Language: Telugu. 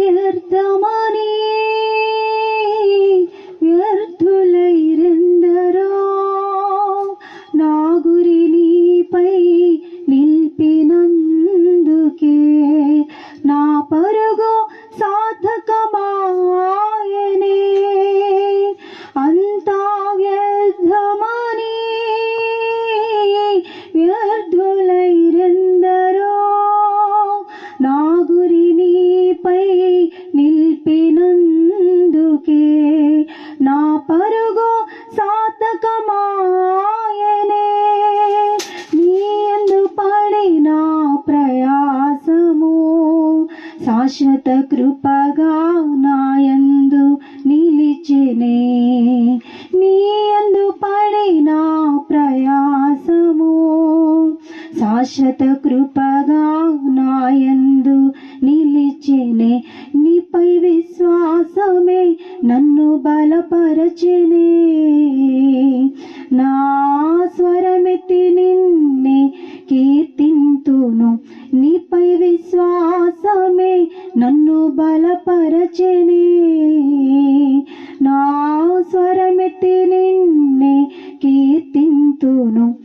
వ్యర్థమని వ్యర్థులైరెందరో నా గురి నీపై నిలిపినందుకే నా పరుగు సార్థకమాయనే అంతా వ్యర్థమని వ్యర్థులైరెందరో నా గురి నీపై నిలిపినందుకే నా పరుగు సార్థకమాయనే నీయందు పడిన ప్రయాసము శాశ్వత కృపగా నాయందు నిలిచెనే నీయందు పడిన ప్రయాసము శాశ్వత కృపగా నాయందు నిలిచెనే నీపై విశ్వాసమే నన్ను బలపరచెనే